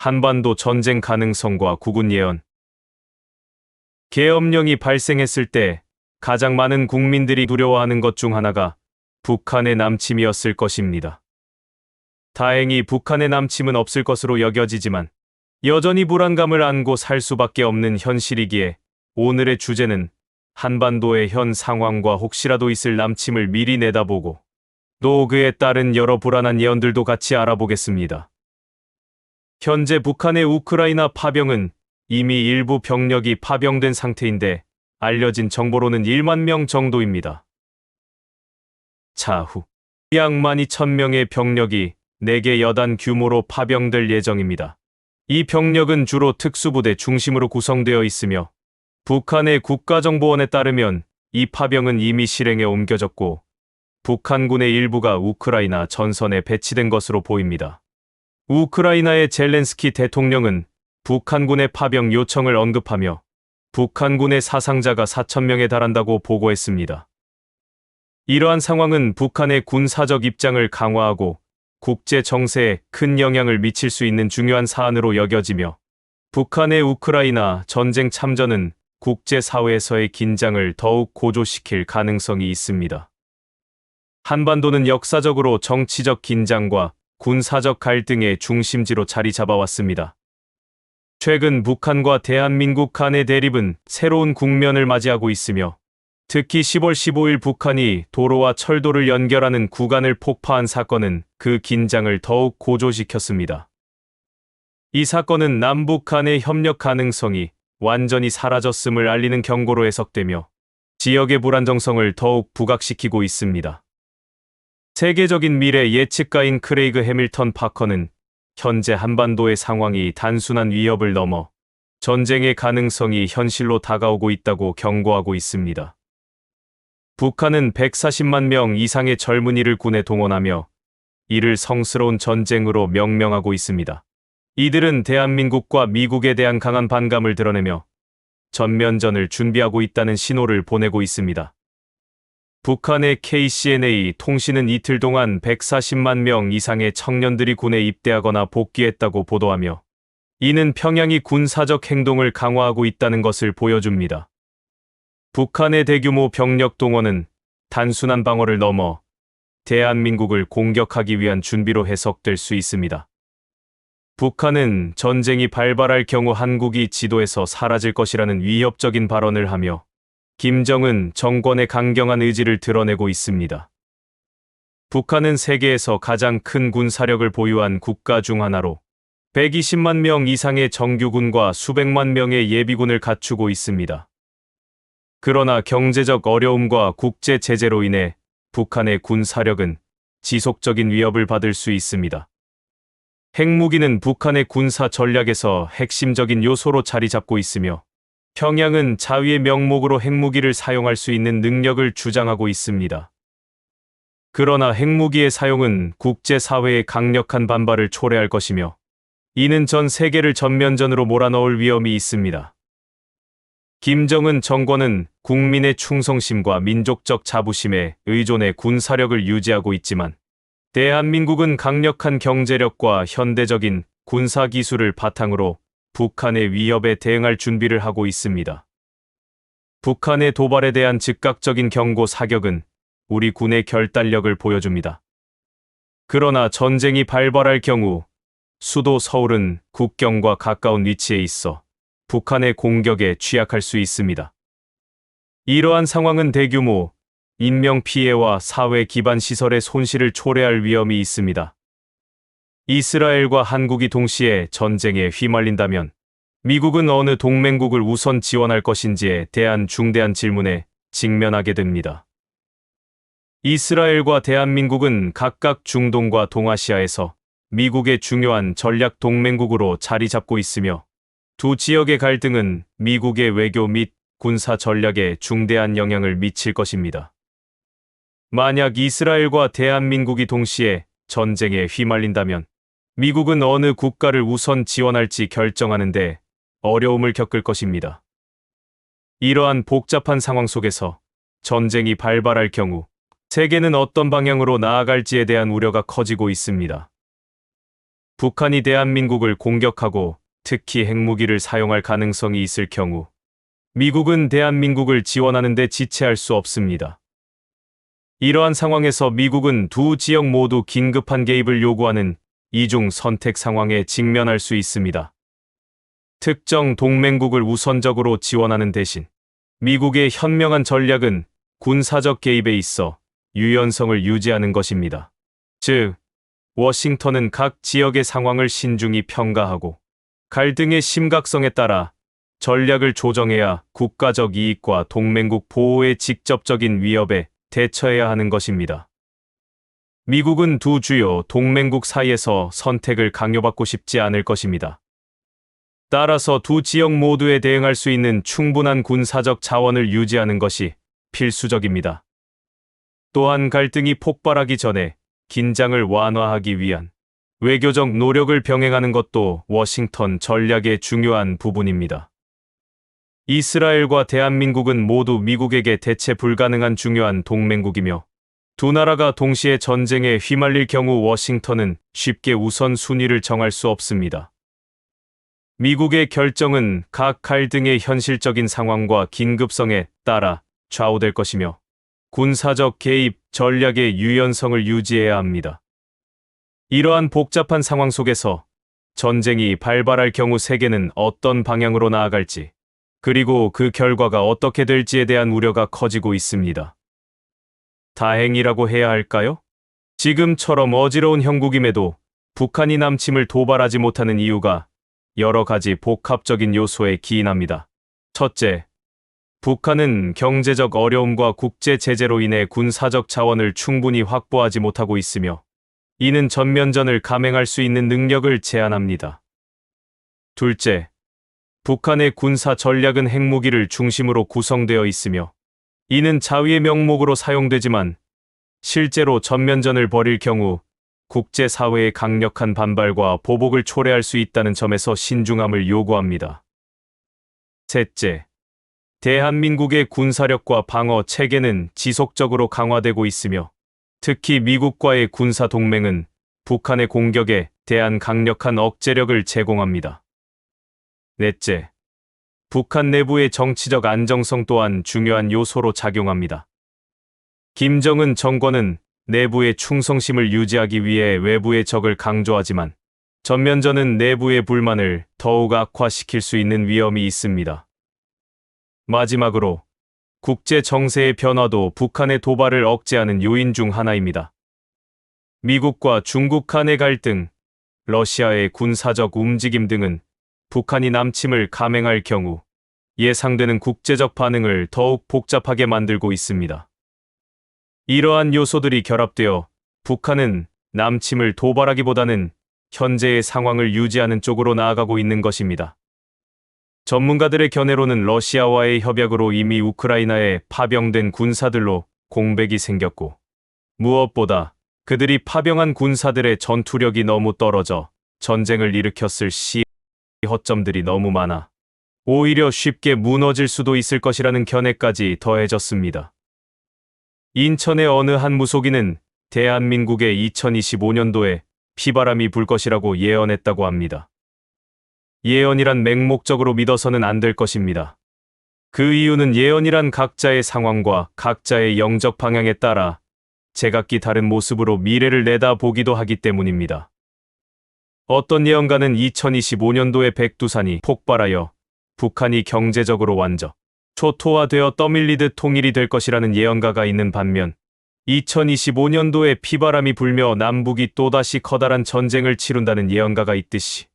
한반도 전쟁 가능성과 국군 예언. 계엄령이 발생했을 때 가장 많은 국민들이 두려워하는 것 중 하나가 북한의 남침이었을 것입니다. 다행히 북한의 남침은 없을 것으로 여겨지지만 여전히 불안감을 안고 살 수밖에 없는 현실이기에 오늘의 주제는 한반도의 현 상황과 혹시라도 있을 남침을 미리 내다보고 또 그에 따른 여러 불안한 예언들도 같이 알아보겠습니다. 현재 북한의 우크라이나 파병은 이미 일부 병력이 파병된 상태인데 알려진 정보로는 1만 명 정도입니다. 차후 약 12,000명의 병력이 4개 여단 규모로 파병될 예정입니다. 이 병력은 주로 특수부대 중심으로 구성되어 있으며 북한의 국가정보원에 따르면 이 파병은 이미 실행에 옮겨졌고 북한군의 일부가 우크라이나 전선에 배치된 것으로 보입니다. 우크라이나의 젤렌스키 대통령은 북한군의 파병 요청을 언급하며 북한군의 사상자가 4,000명에 달한다고 보고했습니다. 이러한 상황은 북한의 군사적 입장을 강화하고 국제 정세에 큰 영향을 미칠 수 있는 중요한 사안으로 여겨지며 북한의 우크라이나 전쟁 참전은 국제사회에서의 긴장을 더욱 고조시킬 가능성이 있습니다. 한반도는 역사적으로 정치적 긴장과 군사적 갈등의 중심지로 자리 잡아왔습니다. 최근 북한과 대한민국 간의 대립은 새로운 국면을 맞이하고 있으며 특히 10월 15일 북한이 도로와 철도를 연결하는 구간을 폭파한 사건은 그 긴장을 더욱 고조시켰습니다. 이 사건은 남북 간의 협력 가능성이 완전히 사라졌음을 알리는 경고로 해석되며 지역의 불안정성을 더욱 부각시키고 있습니다. 세계적인 미래 예측가인 크레이그 해밀턴 파커는 현재 한반도의 상황이 단순한 위협을 넘어 전쟁의 가능성이 현실로 다가오고 있다고 경고하고 있습니다. 북한은 140만 명 이상의 젊은이를 군에 동원하며 이를 성스러운 전쟁으로 명명하고 있습니다. 이들은 대한민국과 미국에 대한 강한 반감을 드러내며 전면전을 준비하고 있다는 신호를 보내고 있습니다. 북한의 KCNA 통신은 이틀 동안 140만 명 이상의 청년들이 군에 입대하거나 복귀했다고 보도하며 이는 평양이 군사적 행동을 강화하고 있다는 것을 보여줍니다. 북한의 대규모 병력 동원은 단순한 방어를 넘어 대한민국을 공격하기 위한 준비로 해석될 수 있습니다. 북한은 전쟁이 발발할 경우 한국이 지도에서 사라질 것이라는 위협적인 발언을 하며 김정은 정권의 강경한 의지를 드러내고 있습니다. 북한은 세계에서 가장 큰 군사력을 보유한 국가 중 하나로 120만 명 이상의 정규군과 수백만 명의 예비군을 갖추고 있습니다. 그러나 경제적 어려움과 국제 제재로 인해 북한의 군사력은 지속적인 위협을 받을 수 있습니다. 핵무기는 북한의 군사 전략에서 핵심적인 요소로 자리 잡고 있으며 평양은 자위의 명목으로 핵무기를 사용할 수 있는 능력을 주장하고 있습니다. 그러나 핵무기의 사용은 국제사회의 강력한 반발을 초래할 것이며 이는 전 세계를 전면전으로 몰아넣을 위험이 있습니다. 김정은 정권은 국민의 충성심과 민족적 자부심에 의존해 군사력을 유지하고 있지만 대한민국은 강력한 경제력과 현대적인 군사기술을 바탕으로 북한의 위협에 대응할 준비를 하고 있습니다. 북한의 도발에 대한 즉각적인 경고 사격은 우리 군의 결단력을 보여줍니다. 그러나 전쟁이 발발할 경우 수도 서울은 국경과 가까운 위치에 있어 북한의 공격에 취약할 수 있습니다. 이러한 상황은 대규모 인명피해와 사회 기반 시설의 손실을 초래할 위험이 있습니다. 이스라엘과 한국이 동시에 전쟁에 휘말린다면 미국은 어느 동맹국을 우선 지원할 것인지에 대한 중대한 질문에 직면하게 됩니다. 이스라엘과 대한민국은 각각 중동과 동아시아에서 미국의 중요한 전략 동맹국으로 자리 잡고 있으며 두 지역의 갈등은 미국의 외교 및 군사 전략에 중대한 영향을 미칠 것입니다. 만약 이스라엘과 대한민국이 동시에 전쟁에 휘말린다면 미국은 어느 국가를 우선 지원할지 결정하는데 어려움을 겪을 것입니다. 이러한 복잡한 상황 속에서 전쟁이 발발할 경우 세계는 어떤 방향으로 나아갈지에 대한 우려가 커지고 있습니다. 북한이 대한민국을 공격하고 특히 핵무기를 사용할 가능성이 있을 경우 미국은 대한민국을 지원하는 데 지체할 수 없습니다. 이러한 상황에서 미국은 두 지역 모두 긴급한 개입을 요구하는 이중 선택 상황에 직면할 수 있습니다. 특정 동맹국을 우선적으로 지원하는 대신 미국의 현명한 전략은 군사적 개입에 있어 유연성을 유지하는 것입니다. 즉, 워싱턴은 각 지역의 상황을 신중히 평가하고 갈등의 심각성에 따라 전략을 조정해야 국가적 이익과 동맹국 보호의 직접적인 위협에 대처해야 하는 것입니다. 미국은 두 주요 동맹국 사이에서 선택을 강요받고 싶지 않을 것입니다. 따라서 두 지역 모두에 대응할 수 있는 충분한 군사적 자원을 유지하는 것이 필수적입니다. 또한 갈등이 폭발하기 전에 긴장을 완화하기 위한 외교적 노력을 병행하는 것도 워싱턴 전략의 중요한 부분입니다. 이스라엘과 대한민국은 모두 미국에게 대체 불가능한 중요한 동맹국이며 두 나라가 동시에 전쟁에 휘말릴 경우 워싱턴은 쉽게 우선순위를 정할 수 없습니다. 미국의 결정은 각 갈등의 현실적인 상황과 긴급성에 따라 좌우될 것이며 군사적 개입 전략의 유연성을 유지해야 합니다. 이러한 복잡한 상황 속에서 전쟁이 발발할 경우 세계는 어떤 방향으로 나아갈지, 그리고 그 결과가 어떻게 될지에 대한 우려가 커지고 있습니다. 다행이라고 해야 할까요? 지금처럼 어지러운 형국임에도 북한이 남침을 도발하지 못하는 이유가 여러 가지 복합적인 요소에 기인합니다. 첫째, 북한은 경제적 어려움과 국제 제재로 인해 군사적 자원을 충분히 확보하지 못하고 있으며 이는 전면전을 감행할 수 있는 능력을 제한합니다. 둘째, 북한의 군사 전략은 핵무기를 중심으로 구성되어 있으며 이는 자위의 명목으로 사용되지만 실제로 전면전을 벌일 경우 국제사회의 강력한 반발과 보복을 초래할 수 있다는 점에서 신중함을 요구합니다. 셋째, 대한민국의 군사력과 방어 체계는 지속적으로 강화되고 있으며 특히 미국과의 군사 동맹은 북한의 공격에 대한 강력한 억제력을 제공합니다. 넷째, 북한 내부의 정치적 안정성 또한 중요한 요소로 작용합니다. 김정은 정권은 내부의 충성심을 유지하기 위해 외부의 적을 강조하지만 전면전은 내부의 불만을 더욱 악화시킬 수 있는 위험이 있습니다. 마지막으로 국제 정세의 변화도 북한의 도발을 억제하는 요인 중 하나입니다. 미국과 중국 간의 갈등, 러시아의 군사적 움직임 등은 북한이 남침을 감행할 경우 예상되는 국제적 반응을 더욱 복잡하게 만들고 있습니다. 이러한 요소들이 결합되어 북한은 남침을 도발하기보다는 현재의 상황을 유지하는 쪽으로 나아가고 있는 것입니다. 전문가들의 견해로는 러시아와의 협약으로 이미 우크라이나에 파병된 군사들로 공백이 생겼고 무엇보다 그들이 파병한 군사들의 전투력이 너무 떨어져 전쟁을 일으켰을 시 허점들이 너무 많아 오히려 쉽게 무너질 수도 있을 것이라는 견해까지 더해졌습니다. 인천의 어느 한 무속인은 대한민국의 2025년도에 피바람이 불 것이라고 예언했다고 합니다. 예언이란 맹목적으로 믿어서는 안 될 것입니다. 그 이유는 예언이란 각자의 상황과 각자의 영적 방향에 따라 제각기 다른 모습으로 미래를 내다보기도 하기 때문입니다. 어떤 예언가는 2025년도에 백두산이 폭발하여 북한이 경제적으로 완전 초토화되어 떠밀리듯 통일이 될 것이라는 예언가가 있는 반면 2025년도에 피바람이 불며 남북이 또다시 커다란 전쟁을 치룬다는 예언가가 있듯이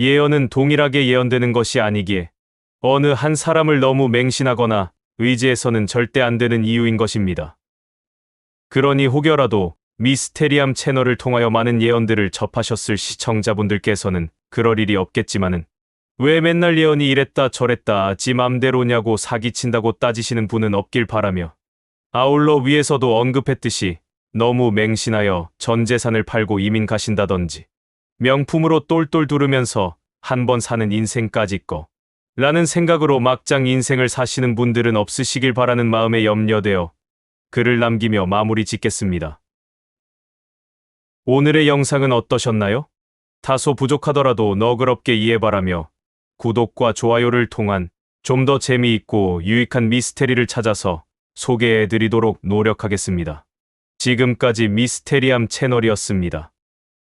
예언은 동일하게 예언되는 것이 아니기에 어느 한 사람을 너무 맹신하거나 의지해서는 절대 안 되는 이유인 것입니다. 그러니 혹여라도 미스테리함 채널을 통하여 많은 예언들을 접하셨을 시청자분들께서는 그럴 일이 없겠지만은 왜 맨날 예언이 이랬다 저랬다 지 맘대로냐고 사기친다고 따지시는 분은 없길 바라며 아울러 위에서도 언급했듯이 너무 맹신하여 전 재산을 팔고 이민 가신다던지 명품으로 똘똘 두르면서 한 번 사는 인생까지 라는 생각으로 막장 인생을 사시는 분들은 없으시길 바라는 마음에 염려되어 글을 남기며 마무리 짓겠습니다. 오늘의 영상은 어떠셨나요? 다소 부족하더라도 너그럽게 이해 바라며 구독과 좋아요를 통한 좀 더 재미있고 유익한 미스테리를 찾아서 소개해드리도록 노력하겠습니다. 지금까지 미스테리함 채널이었습니다.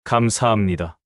감사합니다.